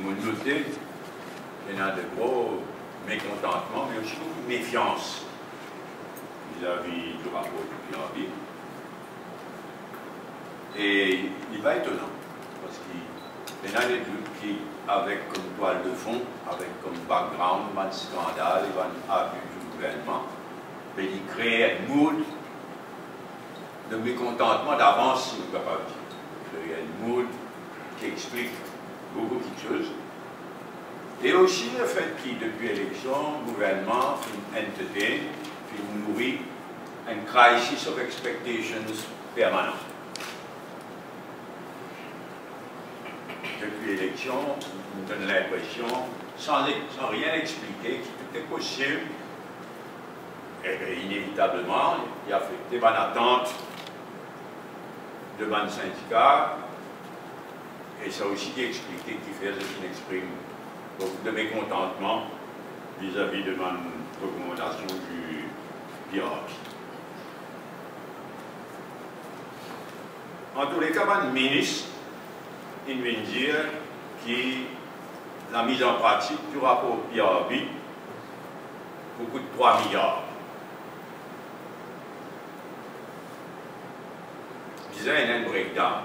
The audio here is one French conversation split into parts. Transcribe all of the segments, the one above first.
m'ont noté qu'il y a de gros mécontentements, mais aussi beaucoup de méfiance vis-à-vis du rapport du PRB. Et il n'est pas étonnant, parce qu'il y en a des doutes qui, avec comme toile de fond, avec comme background, un scandale, un abus du gouvernement, mais il crée un mood de mécontentement d'avance, si on ne peut pas dire. Il y a un mood qui explique beaucoup de choses. Et aussi le fait qu'il, depuis l'élection, le gouvernement entertain, nourrit une crisis of expectations permanente. Depuis l'élection, on donne l'impression, sans rien expliquer, que tout est possible, et bien, inévitablement, il y a fait des bonnes attentes de bonnes syndicats, et ça aussi qui expliqué, qui fait qu'il exprime beaucoup de mécontentement vis-à-vis de ma recommandation du PRB. En tous les cas, le ministre, il vient dire que la mise en pratique du rapport PRB coûte 3 milliards. Il y a un breakdown,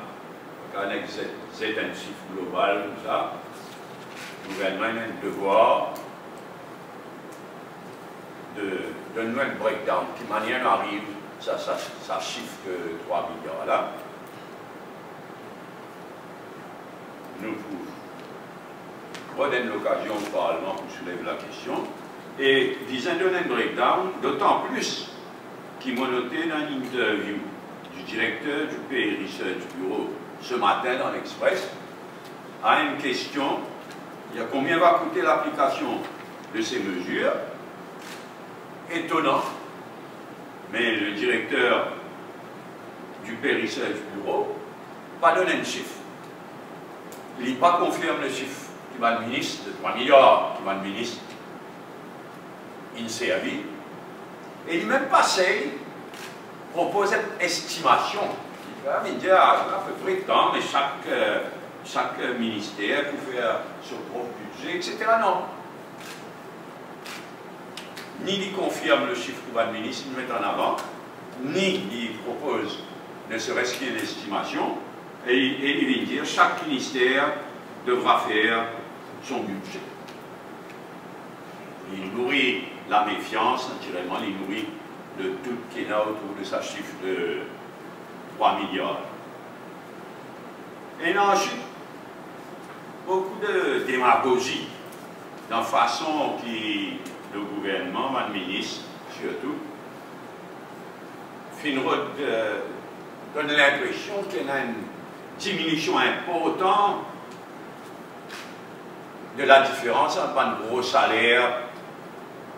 un intensif global, comme ça. Le gouvernement a un devoir de donner un breakdown, qui manière arrive, ça chiffre que 3 milliards là. Nous redonnons l'occasion au Parlement pour soulever la question. Et disons donner un breakdown, d'autant plus qu'il m'a noté dans une interview du directeur du Pay Research Bureau ce matin dans l'Express, à une question, il y a combien va coûter l'application de ces mesures? Étonnant, mais le directeur du Pay Research Bureau pas donné un chiffre. Il n'a pas confirmé le chiffre qui va le ministre, de 3 milliards, qui va le ministre INSEAVI. Et il même passé propose une estimation. Il dit à peu près tant, mais chaque ministère peut faire son propre budget, etc. Non. Ni il confirme le chiffre que va le ministre, il met en avant, ni il propose ne serait-ce qu'une estimation. Et il vient dire chaque ministère devra faire son budget. Il nourrit la méfiance, naturellement, il nourrit le doute qu'il y a autour de sa chiffre de 3 milliards. Et ensuite, beaucoup de démagogie dans la façon que le gouvernement, le ministre surtout, donne l'impression qu'il y a une diminution importante de la différence entre un gros salaire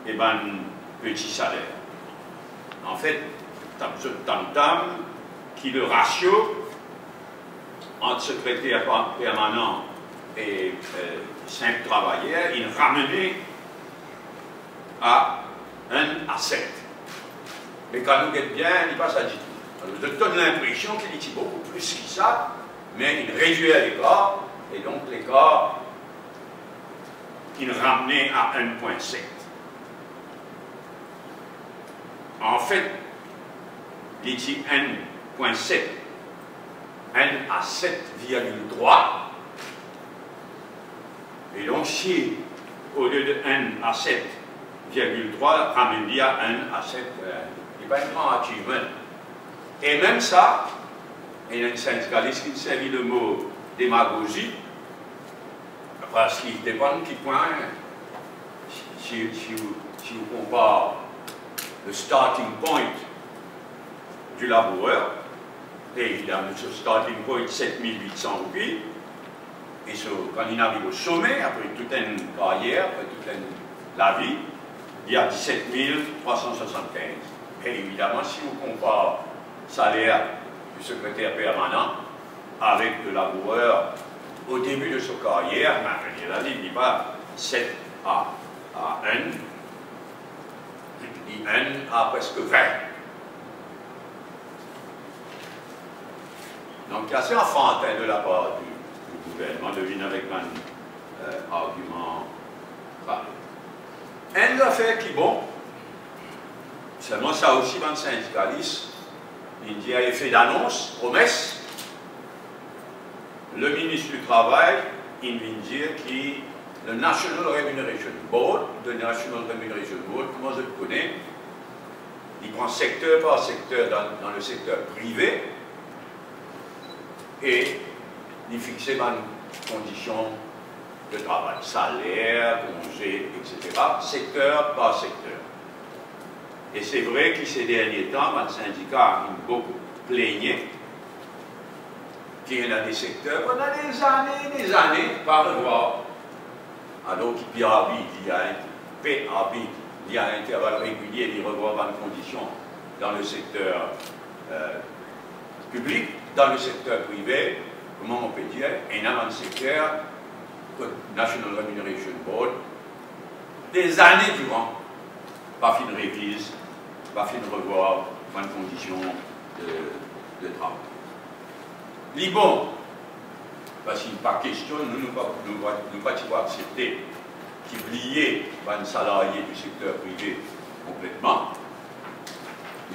et un petit salaire. En fait, tam-tam, qui le ratio entre secrétaire permanent et simple travailleur, il ramenait à 1 à 7. Mais quand nous guette bien, il passe à 10. Je donne l'impression qu'il était beaucoup plus que ça, mais il réduisait l'écart, et donc l'écart, il ramenait à 1,7. En fait, il était 1,7, 1 à 7,3. Et donc, si au lieu de 1 à 7,3, ramener à 1 à 7, il n'y a pas un grand achievement. Et même ça, il y a un syndicaliste qui servi le mot démagogie, parce qu'il dépend de qui point, si vous comparez le starting point du laboureur, et évidemment ce starting point 7800 roupies, et quand il arrive au sommet, après toute une carrière, après toute la vie, il y a 17 375. Et évidemment, si vous comparez le salaire du secrétaire permanent avec le laboureur au début de sa carrière, il dit pas 7 à 1, il dit 1 à presque 20. Donc, c'est assez enfantin de la part du gouvernement de venir avec un argument valable. Un affaire qui est bon, seulement ça aussi dans le syndicalisme, il y a effet d'annonce, promesse. Le ministre du Travail, il vient dire que le National Remuneration Board, comment je le connais, il prend secteur par secteur dans le secteur privé et il fixe des conditions de travail, salaire, congé, etc., secteur par secteur. Et c'est vrai que ces derniers temps, le syndicat a beaucoup plaigné qu'il y a des secteurs, on a des années, par revoir. Alors qu'il y a un intervalle régulier de revoir les conditions dans le secteur public, dans le secteur privé, comment on peut dire, et dans le secteur National Remuneration Board, des années durant, pas fin de révise, pas fin de revoir les conditions de travail. Bon, parce qu'il n'est pas question, nous ne pouvons pas accepter qu'il y ait un salarié du secteur privé complètement.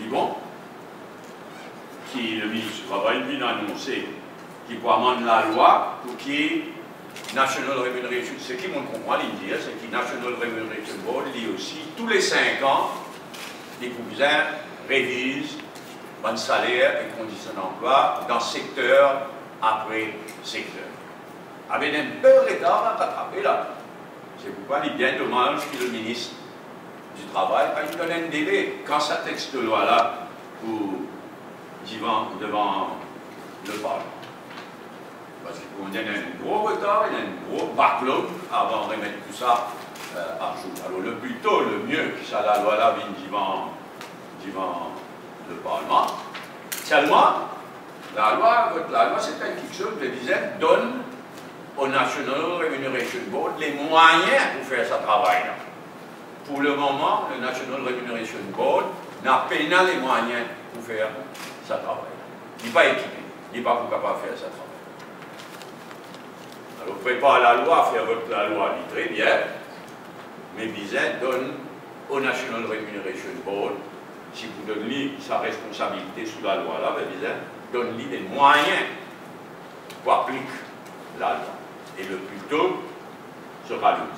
Bon, qui le ministre du Travail vient d'annoncer qu'il peut amender la loi pour qu'il National Remuneration, ce qui m'ont compris, c'est que National Remuneration Board lit aussi tous les 5 ans des cousins révisent le salaire et conditions d'emploi dans secteur après secteur. Avec un peu de retard à rattraper là. C'est pourquoi il est bien dommage que le ministre du Travail ait donné un délai quand ça texte de loi là pour devant le Parlement. Parce qu'on a un gros retard, il y a un gros backlog avant de remettre tout ça à jour. Alors le plus tôt, le mieux que ça, la loi là vienne devant le Parlement. Seulement, la loi c'est quelque chose que disait donne au National Remuneration Board les moyens pour faire ce travail-là. Pour le moment, le National Remuneration Board n'a pas les moyens pour faire ce travail. Il n'est pas équipé, il n'est pas capable de faire ce travail. Alors, prépare la loi, faire votre la loi, dit très bien, mais Bizet donne au National Remuneration Board, si vous donnez sa responsabilité sous la loi là, Bizet donne-lui des moyens pour appliquer la loi. Et le plus tôt sera le mieux.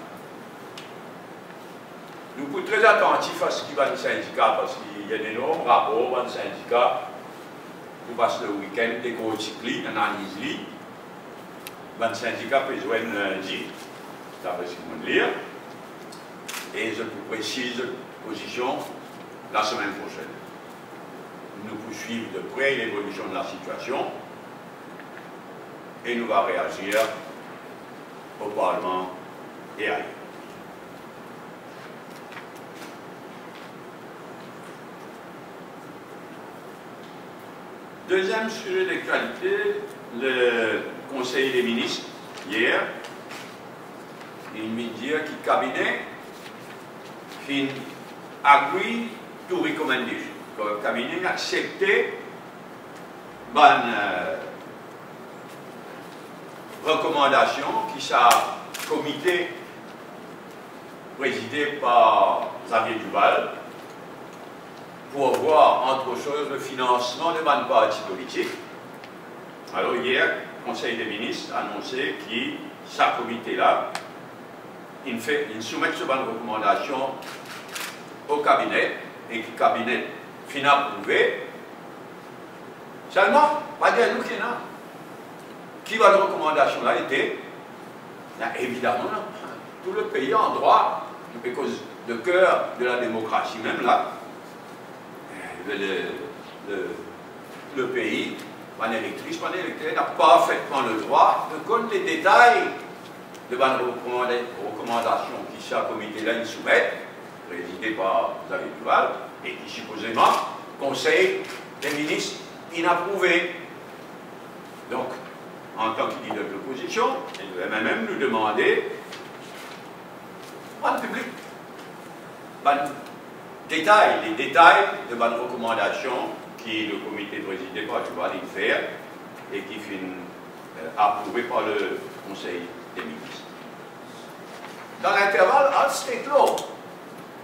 Nous sommes très attentifs à ce qui va du syndicat, parce qu'il y a d'énormes rapports dans le syndicat. Nous passons le week-end, des gros cycles, analyse. Le syndicat a besoin de dire, d'après ce qu'on lire, et je vous précise la position la semaine prochaine. Nous poursuivons de près l'évolution de la situation et nous allons réagir au Parlement et ailleurs. Deuxième sujet d'actualité, le Conseil des ministres, hier, il m'a dit que le cabinet agree to recommendation. Le cabinet a accepté une recommandation qui s'est comité présidé par Xavier Duval pour voir, entre autres choses, le financement de man parti politique. Alors hier, le Conseil des ministres a annoncé que ce comité-là, il soumet cette recommandation au cabinet et que le cabinet finit approuvé. Seulement, pas dire nous qui n'a. Qui va la recommandation là été? Évidemment, tout le pays en droit, parce que le cœur de la démocratie, même là, le pays, par électrice, n'a pas parfaitement le droit de connaître les détails de la recommandation qui ce comité-là il soumet, présidé par Xavier Duval, et qui supposément, Conseil des ministres inapprouvé. Donc, en tant que leader de l'opposition, il devait même nous demander, en public, les détails de la recommandation qui le comité présidé par Duval fait et qui finit approuvé par le Conseil des ministres. Dans l'intervalle, à state law.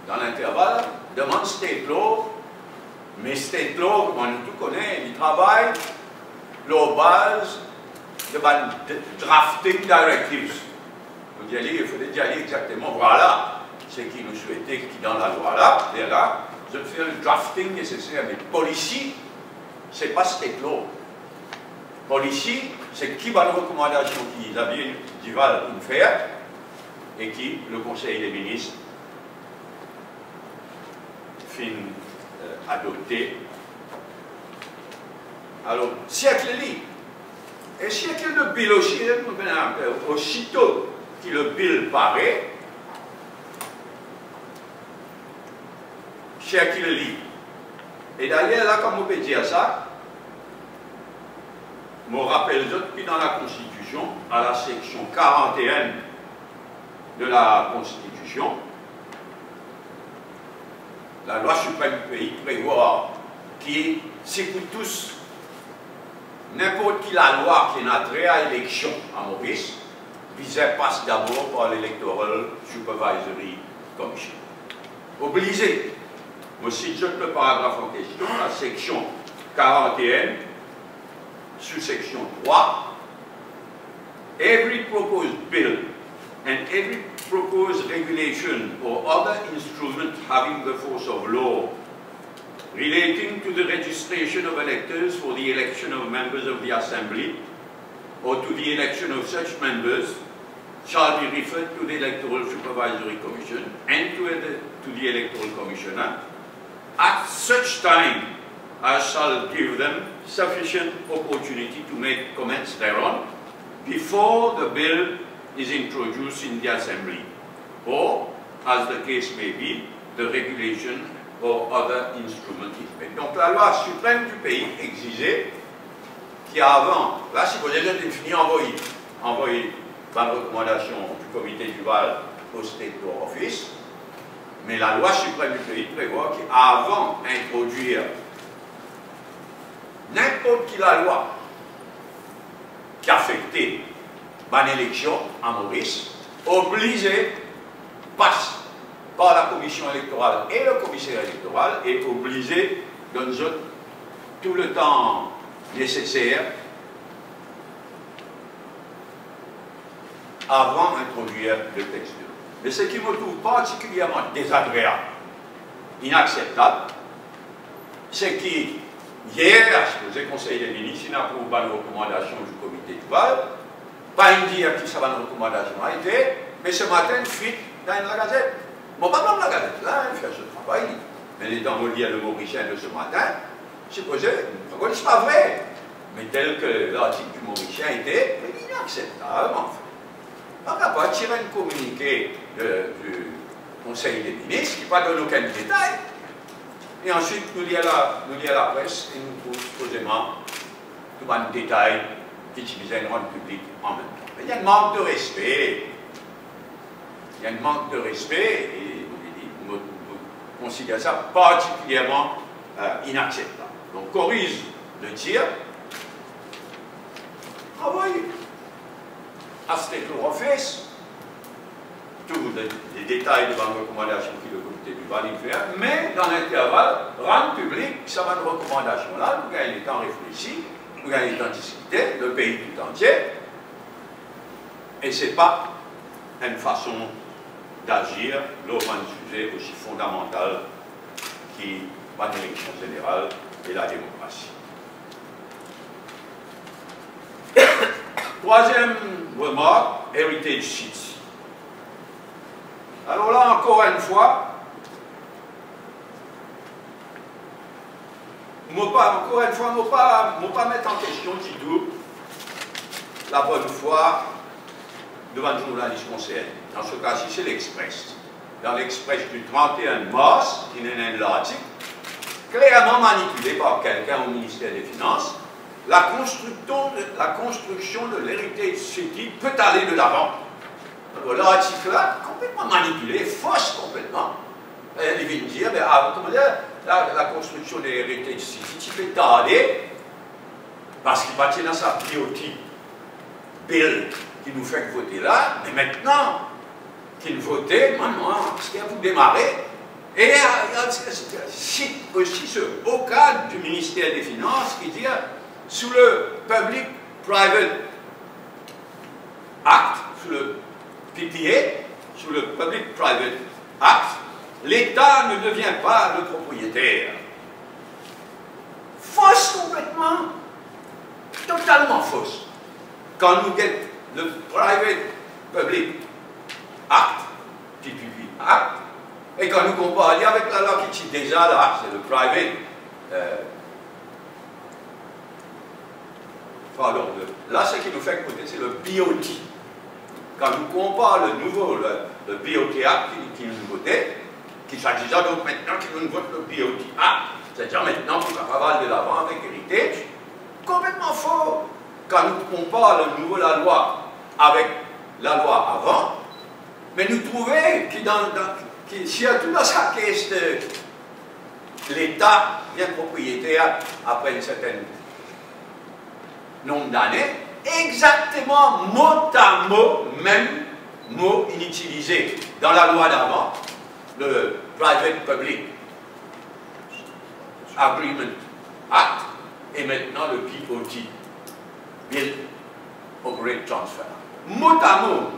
Dans l'intervalle, demande state law, mais state law, comme on tout connaît, il travaille la base de drafting directives. Vous y allez, il faut y aller exactement, voilà ce qui nous souhaitait qui dans la loi là, je fais le drafting nécessaire, mais policy, c'est pas state law. Policy, c'est qui va une recommandation qui Xavier Duval nous faire et qui le Conseil des ministres fin adopté. Alors, siècle li. Et siècle de bill aussi, aussitôt que le bill paraît, siècle li. Et d'ailleurs, là, comme on peut dire ça, je me rappelle que dans la Constitution, à la section 41 de la Constitution, la loi suprême du pays prévoit qui, c'est pour tous, n'importe qui la loi qui n'a trait à l'élection à Maurice, visait passe d'abord par l'Electoral Supervisory Commission. Obligé. Aussi, je le paragraphe en question, la section 41, sous-section 3, every proposed bill and every proposed regulation or other instrument having the force of law relating to the registration of electors for the election of members of the Assembly or to the election of such members shall be referred to the Electoral Supervisory Commission and to the Electoral Commissioner at such time as shall give them sufficient opportunity to make comments thereon before the bill is introduced in the Assembly, or, as the case may be, the regulation or other instrument is made. Donc la loi suprême du pays exigeait qu'avant, là si vous avez fini envoyer par recommandation du comité Duval au State Law Office, mais la loi suprême du pays prévoit qu'avant d'introduire n'importe qui la loi qui affectait une élection à Maurice, obligé passe par la commission électorale et le commissaire électoral et obligé de nous donner tout le temps nécessaire avant d'introduire le texte. Mais ce qui me trouve particulièrement désagréable, inacceptable, c'est qu'hier, le Conseil des ministres, il a approuvé une recommandation du comité Duval, pas une dire que ça va une recommandation a été, mais ce matin, une fuite dans la Gazette. Bon, pas dans la Gazette, là, il fait ce travail, mais dans le lien de Mauricien de ce matin, c'est posé, c'est pas vrai, mais tel que l'article du Mauricien était, inacceptable, en fait. On n'a pas tiré un communiqué du Conseil des ministres qui ne donne aucun détail. Et ensuite, nous lions la presse et nous trouvons posément tout un détail qui utilisait une rente publique en même temps. Mais il y a un manque de respect. Il y a un manque de respect et nous considérons ça particulièrement inacceptable. Donc, corrige le tir. Envoyez à State Law Office tous les détails de la recommandation qui le comité du Val fait, mais dans l'intervalle, rendre public, ça va une recommandation là, nous gagnons le temps réfléchi, nous gagnons le temps discuter, le pays tout entier, et ce n'est pas une façon d'agir lors d'un sujet aussi fondamental qui va l'élection générale et la démocratie. Troisième remarque, Heritage City. Alors là, encore une fois, je ne vais pas mettre en question du tout la bonne foi devant le journaliste concerné. Dans ce cas-ci, c'est l'Express. Dans l'Express du 31 mars, qui est un article, clairement manipulé par quelqu'un au ministère des Finances, la construction de l'Heritage City peut aller de l'avant. L'article-là, complètement manipulé, fausse complètement. Il vient dire, mais comment dire, la construction de l'Heritage City, tu peux tarder, parce qu'il partit dans sa priorité bill qui nous fait voter là, mais maintenant, qui votait, maintenant, parce qu'il y a vous démarrer. Et cite aussi au cadre du ministère des Finances qui dit sous le Public-Private Act, sous le PPA, sous le Public-Private Act, l'État ne devient pas le propriétaire. Fausse complètement, totalement fausse. Quand nous avons le Private Public Act, PPP Act, et quand nous comparons avec la loi qui est déjà là, c'est le Private, pardon, là ce qui nous fait écouter, c'est le BOT. Quand nous comparons le nouveau, le BOT Act qui nous votait, qu'il s'agit donc maintenant qu'il nous vote le BOT Act, c'est-à-dire maintenant qu'on va de l'avant avec Heritage, complètement faux. Quand nous comparons le nouveau la loi avec la loi avant, mais nous trouvons que s'il y a tout dans sa caisse l'État devient propriétaire après un certain nombre d'années, exactement mot à mot, même mot inutilisé dans la loi d'avant, le Private Public Agreement Act, et maintenant le BOT, Bill Operate Transfer. Mot à mot,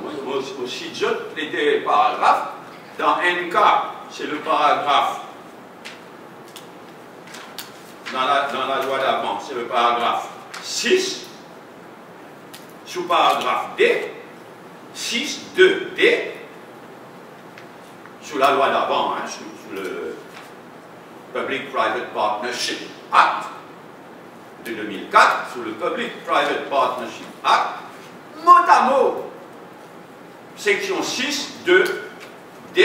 aussi j'ajoute les paragraphes. Dans un cas, c'est le paragraphe, dans la loi d'avant, c'est le paragraphe 6, sous paragraphe D, 6, 2, D, sous la loi d'avant, hein, sous le Public-Private Partnership Act de 2004, sous le Public-Private Partnership Act, mot à mot, section 6, 2, D,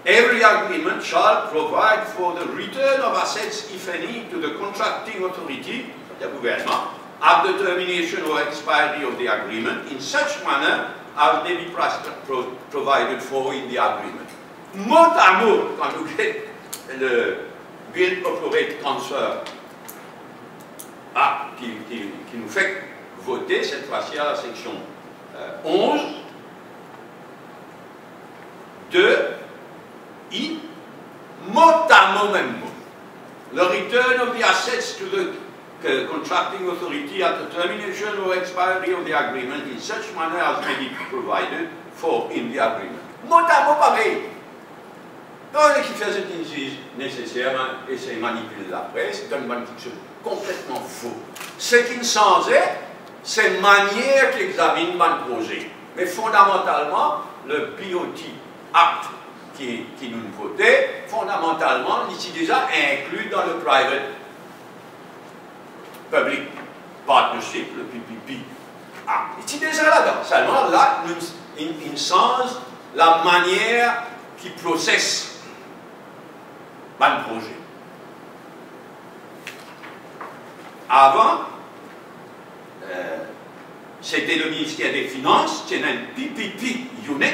every agreement shall provide for the return of assets, if any, to the contracting authority, the gouvernement, at the termination or expiry of the agreement, in such manner as may be provided for in the agreement. Mot à mot, quand vous faites le Bill Operate Transfer qui nous fait voter cette fois-ci à la section 11, 2, I, mot à mot même mot. The return of the assets to the contracting authority at the termination or expiry of the agreement in such manner as may be provided for in the agreement. Mot à mot pareil. Donc, qui fait ce qui est nécessaire, et c'est manipuler la presse, c'est une manipulation complètement faux. Ce qui ne changeait, c'est la manière qu'il examine le projet. Mais fondamentalement, le BOT Act qui nous votait, fondamentalement, il est déjà inclus dans le Private Public Partnership, le PPP Act. Il est déjà là-dedans. Seulement, là, il change la manière qui processe le projet. Avant, c'était le ministère des Finances, qui avait un PPP Unit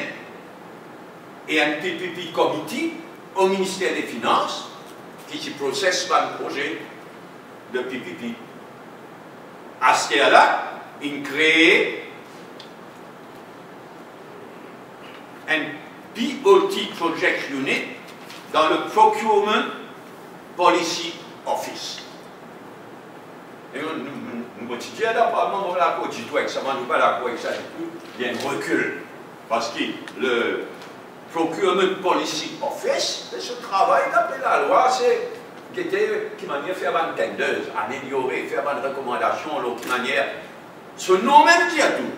et un PPP Committee au ministère des Finances qui processe le projet de PPP. À ce moment-là, il crée un BOT Project Unit dans le Procurement Policy Office. Et nous disons, apparemment, on l'a dit tout avec ça, nous pas d'accord avec ça du tout, il y a un recul. Parce que le Procurement Policy Office, c'est ce travail d'après la loi, c'est qui manière faire une tendeuse, améliorer, faire une recommandation, l'autre manière. Ce nom même dit à tout.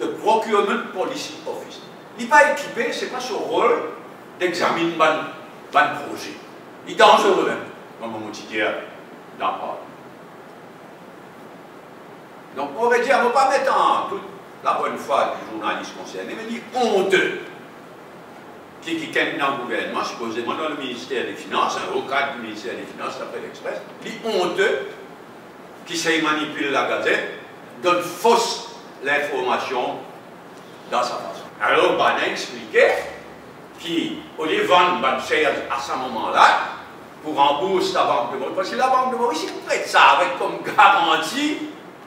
Le Procurement Policy Office. Il n'est pas équipé, ce n'est pas son rôle d'examiner un projet. Il est dangereux même, comme on dit dans le parle. Donc on aurait dit, on ne va pas mettre en toute la bonne foi du journaliste concerné, mais il est honteux. Qui est dans le gouvernement, supposément dans le ministère des Finances, au cadre du ministère des Finances, après l'Express, il est honteux qui sait manipuler la gazette, donne fausse l'information dans sa façon. Alors, Banin expliquait qu'au lieu de vendre une chaise à ce moment-là, pour rembourser la Banque de Maurice, parce que la Banque de Maurice, il prête ça avec comme garantie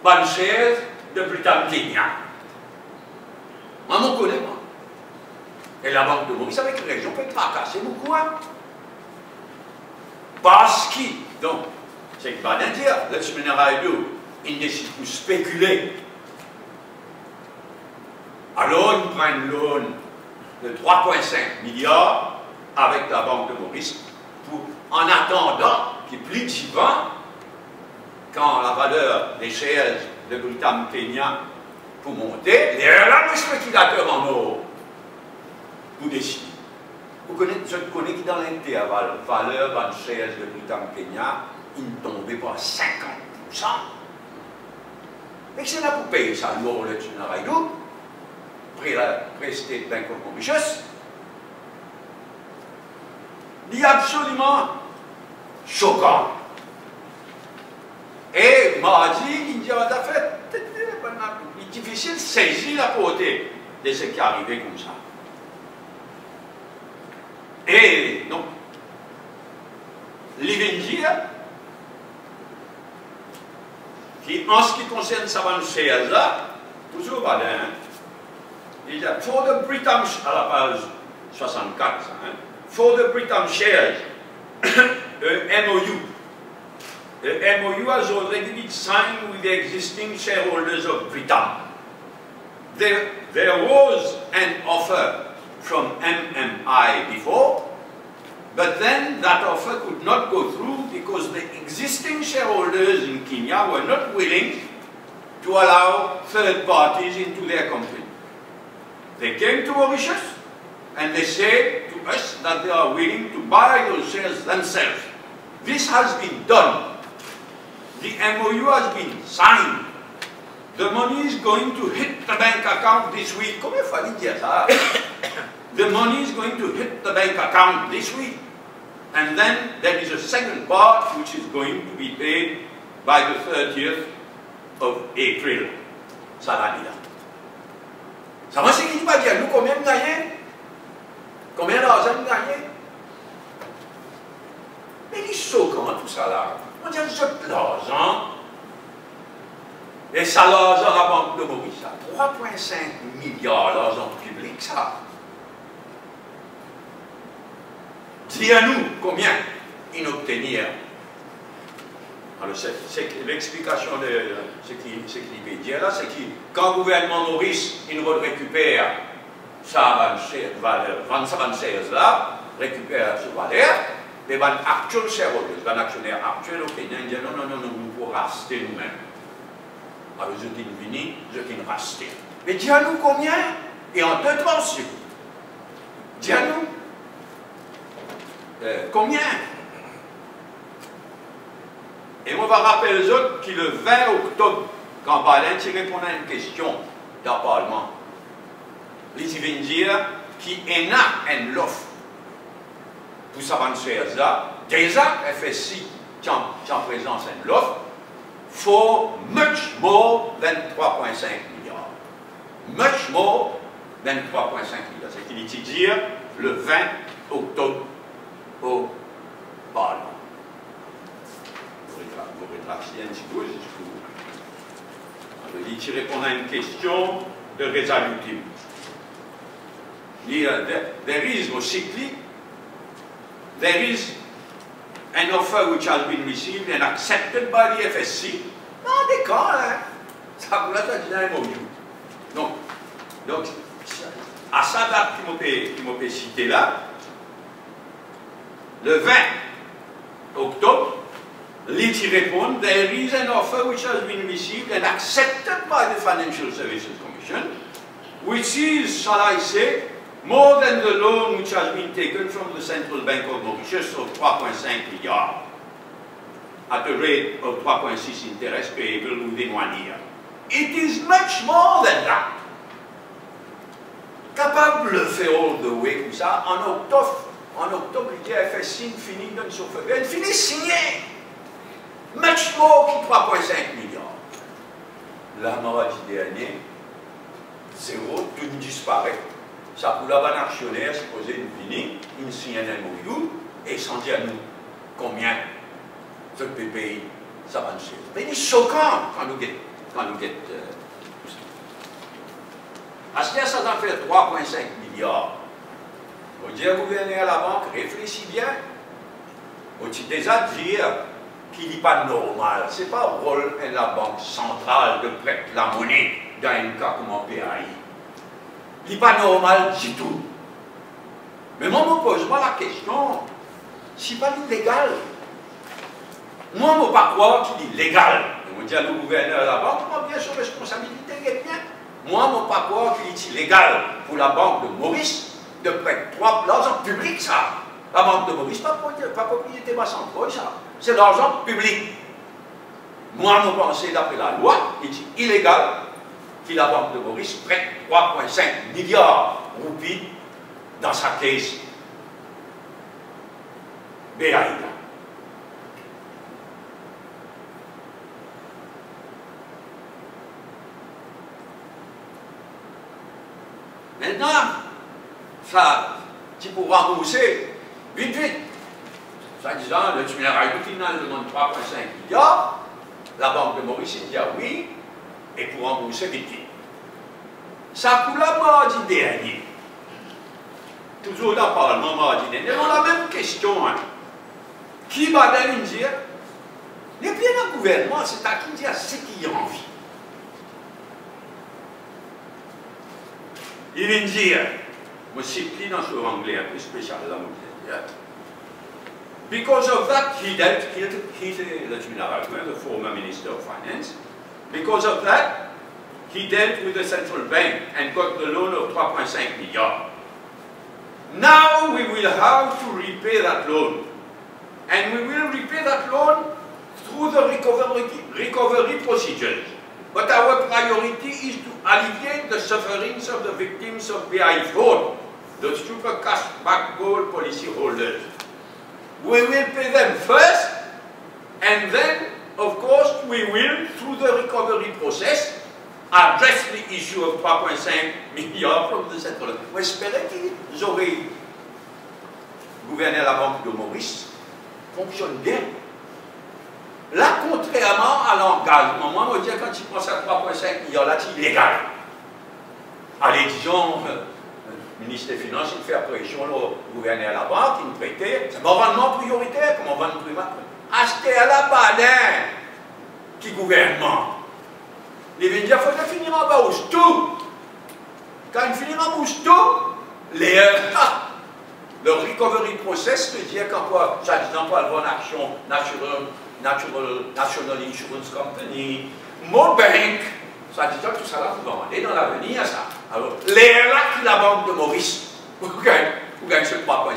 une chaise de Britannia. Moi, je connais, moi. Et la Banque de Maurice, avec la région, peut tracasser beaucoup. Hein? Parce que, donc, c'est que va dire, le séminaire il décide pour spéculer. Alors, il prend une loan de 3,5 milliards avec la Banque de Maurice pour, en attendant qu'il plie 10 ans, quand la valeur des shares de Britam Kenya pour monter, là, le spéculateur en or pour décider. Je connais qui dans l'intérêt valeur dans les shares de Britam Kenya, il tombait par 50%. Et c'est là pour payer ça, l'or, le Tunaraïdou, pré-State Bank of Mauritius. Il est absolument choquant. Et mardi, il dit, en fait, il est difficile de saisir la portée de ce qui est arrivé comme ça. Et donc, l'Ivendir, qui en ce qui concerne Savan Shares, toujours pas hein, il dit, for the Britam, à la page 64, hein, for the Britam Shares, MOU. The MOU has already been signed with the existing shareholders of Britam. There was an offer from MMI before, but then that offer could not go through because the existing shareholders in Kenya were not willing to allow third parties into their company. They came to Mauritius and they said to us that they are willing to buy those shares themselves. This has been done. The MOU has been signed. The money is going to hit the bank account this week. Comment fallait dire ça? The money is going to hit the bank account this week. And then there is a second part which is going to be paid by the 30th of April. Ça va dire. Ça va signifier pas dire nous combien de gagnés? Combien d'argent de gagnés? Mais il est choquant tout ça là. On dit que l'argent, et ça l'argent à la Banque de Maurice, 3,5 milliards d'argent public, ça. Dis-nous combien ils obtenir. Alors, l'explication de ce qu'il veut dire là, c'est que quand le gouvernement Maurice, il récupère sa valeur là, récupère sa valeur, les actual shareholders, les actionnaires actuels au Kenya, ils disent non, non, non, non, nous pouvons racheter nous-mêmes. Alors, je dis vini, je dis racheter. Mais dis-nous combien? Et en deux temps, s'il vous plaît. Dis-nous. Combien? Et on va rappeler les autres que le 20 octobre, quand Biden répondait à une question dans le Parlement, ils viennent dire qu'il y a une offre pour s'avancer à ça. Déjà, FSC qui en présence une offre for much more than 3,5 milliards. Much more than 3,5 milliards. C'est qu'il dit dire le 20 octobre au Parlement. Vous rétractez un petit peu, il dit répondre à une question de résolution. There is basically there is an offer which has been received and accepted by the FSC. Non, d'accord, hein? Ça vous l'a dit dans un MOU. Donc, à sa date qui m'a fait citer là, le 20 octobre, l'ITI répond, there is an offer which has been received and accepted by the Financial Services Commission, which is, shall I say, more than the loan which has been taken from the Central Bank of Mauritius of 3,5 milliards at a rate of 3,6 interest payable within 1 year. It is much more than that. Capable de le faire all the way comme ça, en octobre, il dit à FSC, il finit dans son feu. Il finit signé. Much more que 3,5 milliards. La mardi dernier, zéro, tout disparaît. Ça pour la banque actionnaire, c'est posé une finie, une signe un MOU, et sans dire à nous combien ce pays ça va nous faire. Mais c'est choquant quand nous guettons tout ça. À ce qu'il y a, ça en fait 3,5 milliards On dit au gouverneur à la banque, réfléchis bien. On dit déjà dire qu'il n'est pas normal. Ce n'est pas le rôle de la banque centrale de prêter la monnaie dans un cas comme un PAI. Il n'est pas normal du tout. Mais moi, je me pose la question, c'est pas illégal. Moi, je ne peux pas croire qu'il est légal. On dit à le gouverneur de la banque, moi, bien sûr, responsabilité, il est bien. Moi, je ne peux pas croire qu'il est illégal pour la banque de Maurice de prêter l'argent public, ça. La banque de Maurice, pas propriété centrale, ça. C'est l'argent public. Moi, je pense, d'après la loi, il est illégal que la banque de Maurice prête 3,5 milliards de roupies dans sa caisse BAI. Maintenant, ça, tu pourras rembourser vite. Ça disant, le funérail final demande 3,5 milliards, la banque de Maurice dit oui, et pour rembourser vite. Ça coule la mardi dernier. Toujours dans le Parlement mardi dernier, on a la même question. Hein. Qui va dire, les bien le gouvernement, c'est à qui dire ce qu'il a envie. Il vient dire, je cite dans ce anglais un peu spécial là, because of that, he dealt, he's the former Minister of Finance, because of that, he dealt with the central bank and got the loan of 3,5 milliards. Now we will have to repay that loan. And we will repay that loan through the recovery procedures. But our priority is to alleviate the sufferings of the victims of BI fraud, the super cash backbone policy holders. We will pay them first, and then, of course, we will, through the recovery process, address the issue of 3,5 milliards from the central bank. J'espérais qu'ils auraient gouverné la banque de Maurice, fonctionne bien. Là, contrairement à l'engagement, moi, je dis quand tu penses à 3,5 milliards, là, c'est illégal. Allez, disons, le ministre des Finances, il fait pression au gouverneur à la banque, il nous prêtait, c'est normalement prioritaire, comme on va nous primaire. Acheter à la badin, qui gouvernement. Les médias, il faut finir en bas tout. Quand il finit en bouche tout, le recovery process veut dire qu'en quoi, ça dit pas avoir une action National Insurance Company, Mobank, ça dit que tout ça là, vous demandez dans l'avenir, ça. Alors, là qui la banque de Maurice, vous gagnez ce 3,5 milliards.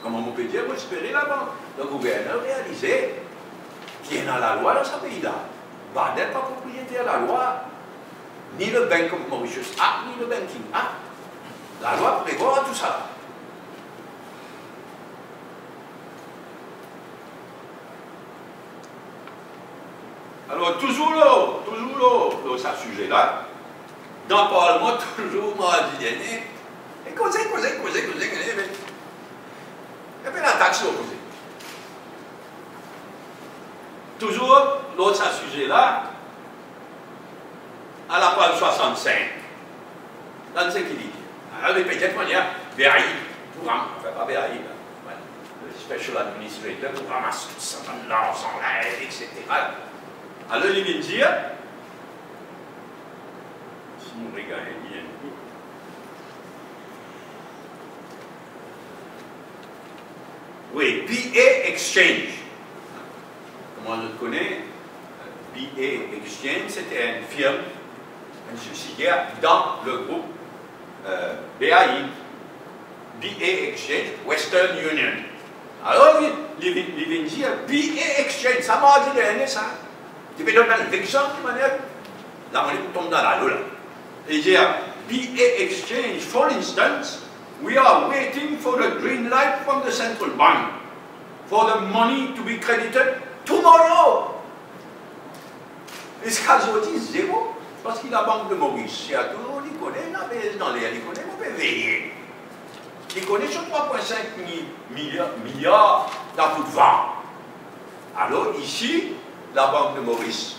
Comment on peut dire, vous espérez la banque, le gouverneur réalisé, qui est dans la loi dans ce pays-là. Bah, n'est pas propriétaire de la loi, ni le Bank of Mauritius Act, ni le Banking Act. La loi prévoit tout ça. Alors, toujours là, ce sujet-là, dans le Parlement, toujours mardi dernier, et causez, et puis la taxe opposée. Toujours, l'autre sujet-là, à la page 65, dans ce qu'il dit. Alors, les petites manières, BAI, pour enfin pas BAI, le Special Administrator, pour ramasser tout ça dans l'argent, etc. Alors, il vient dire, si nous regardons bien, oui, BA Exchange. Comment on le connaît, BA Exchange, c'était une firme, une subsidiaire dans le groupe BAI, BA Exchange, Western Union. Alors, il vient dire, BA Exchange, ça m'a dit dernier, ça. Tu peux donner l'exemple de manière, la monnaie tombe dans la loi. Et dire, BA Exchange, for instance, we are waiting for the green light from the central bank for the money to be credited tomorrow. Et ce qu'elle dit, zéro. Parce que la Banque de Maurice, c'est à tout, il connaît, dans les il connaît, on peut veiller. Il connaît sur 3,5 milliards dans tout vent. Alors ici, la Banque de Maurice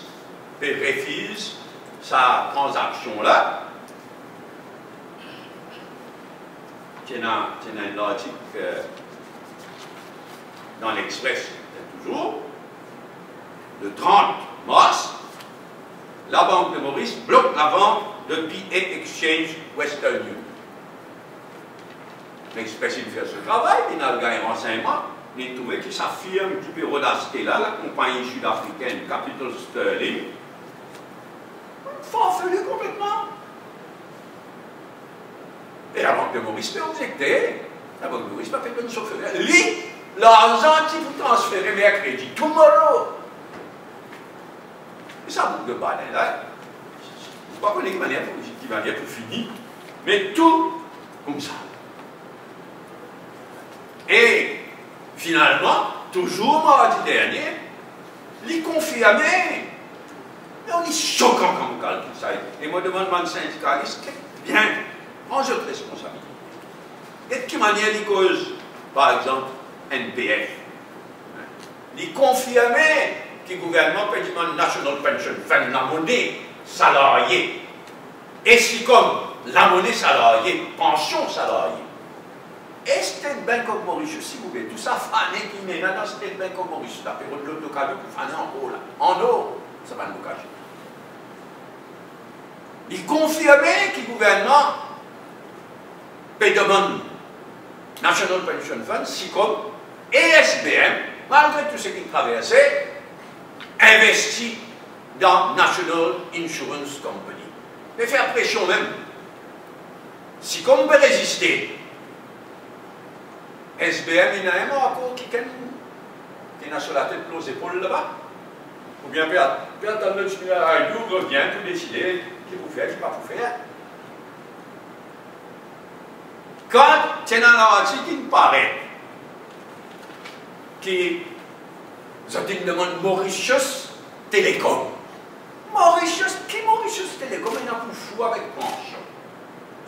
refuse sa transaction-là. il y a un article dans l'Express, toujours, le 30 mars, la Banque de Maurice bloque la vente de PA Exchange Western Union. L'Express, il fait ce travail, il a le gars un renseignement, il trouvait que sa firme du bureau d'Astella, la compagnie sud-africaine Capital Sterling, farfelu complètement. Et la Banque de Maurice peut objecter. La Banque de Maurice peut faire une chauffeur. Lui, l'argent qui vous transférez mercredi, tomorrow. Et ça boucle de badin là. Je ne sais pas connaître qui va dire pour finir. Mais tout comme ça. Et finalement, toujours mardi dernier, il confirmait. Mais on est choquant comme calcul ça. Et moi, je demande à un syndicaliste, bien, prends votre responsabilité. Et de quelle manière il cause, par exemple, NPF. Il confirmait que le gouvernement peut demander National Pension Fund, la monnaie salariée. Et si comme la monnaie salariée, pension salariée. Et State Bank of Mauritius, si vous voulez, tout ça fané qui met dans State Bank of Mauritius, la période de l'autocadio pour faner en haut là. En haut, ça va nous cacher. Il confirmait que le gouvernement peut demander National Pension Fund, si comme SBM, malgré tout ce qu'il traversait, investit dans National Insurance Company. Mais faire pression même. Si comme on peut résister, SBM, il y a un encore qui est sur la tête aux épaules là-bas. Ou bien peut attendre le tunnel à Dieu, revient tout décider qui vous faire, qui pas vous faire. Quand tu es dans l'article, il me paraît qui une demande Mauritius Telecom. Mauritius, qui Mauritius Telecom? Il n'a pas fou avec pension.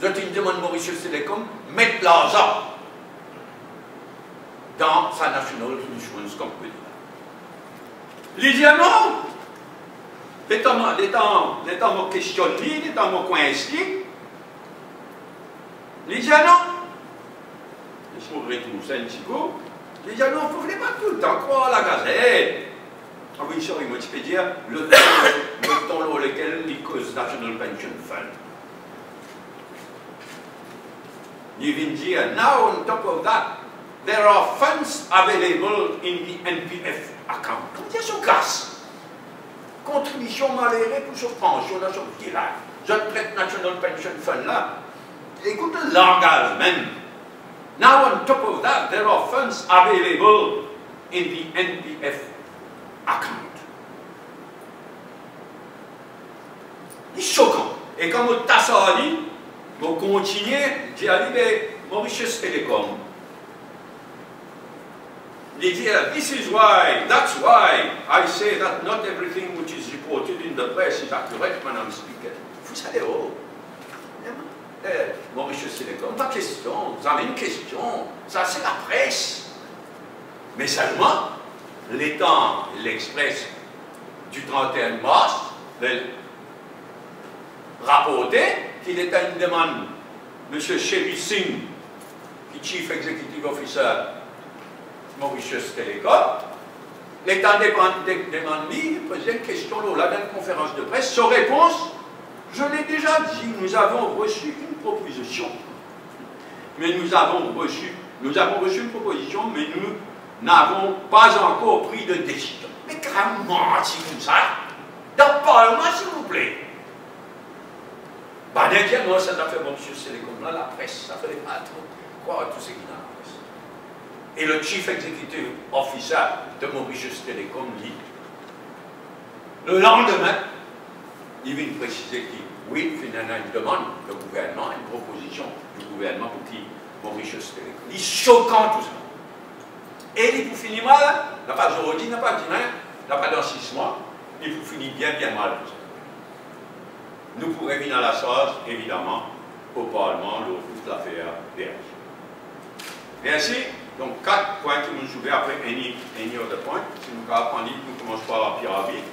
Une demande Mauritius Telecom, mettre l'argent dans sa National Insurance Company. Il dit non. L'état me questionne, l'état me coïncide. Il dit non. Je me retrouve ça un petit coup. Il dit non, vous ne voulez pas tout le temps croire la gazette. Ah oui, sorry, moi, tu peux dire le temps dans lequel il cause National Pension Fund. Il vient dire, now on top of that, there are funds available in the NPF account. Il y a son casse. Contribution malhérée pour son pension dans son village. Je traite National Pension Fund là. Écoute le langage même. Now on top of that, there are funds available in the NPF account. C'est choquant. Et quand on t'a dit, on continue, j'ai dit, Mauritius Telecom. Il dit, this is why, that's why I say that not everything which is reported in the press is accurate when I'm speaking. Vous savez, oh. Mauritius Telecom, pas question, vous avez une question, ça c'est la presse. Mais seulement, l'étant l'Express du 31 mars, rapporté qu'il était une demande, M. Sherry Singh, qui est Chief Executive Officer Mauritius Telecom, l'État demande, il posait une question là dans une conférence de presse, sans réponse. Je l'ai déjà dit, nous avons reçu une proposition. Mais nous avons reçu une proposition, mais nous n'avons pas encore pris de décision. Mais comment, si comme ça, dans le Parlement, s'il vous plaît. Bah, dernièrement, ça a fait Mauritius Telecom, là, la presse, ça fait les patrons, quoi, tout ce qui est dans la presse. Et le Chief Executive Officer de Mauritius Telecom dit, le lendemain, il vient préciser qu'il, oui, finalement, une demande du gouvernement, une proposition du gouvernement pour qui Mauritius Telecom. Il est choquant tout ça. Et il faut finir mal, n'a pas aujourd'hui, n'a pas demain, n'a pas dans 6 mois, il faut finir bien mal tout ça. Nous pourrions venir à la sauce, évidemment, au Parlement, lors de toute l'affaire DH. Merci. Donc, 4 points que nous soulevons après any other point. Si nous avons appris, nous commençons par la pyramide.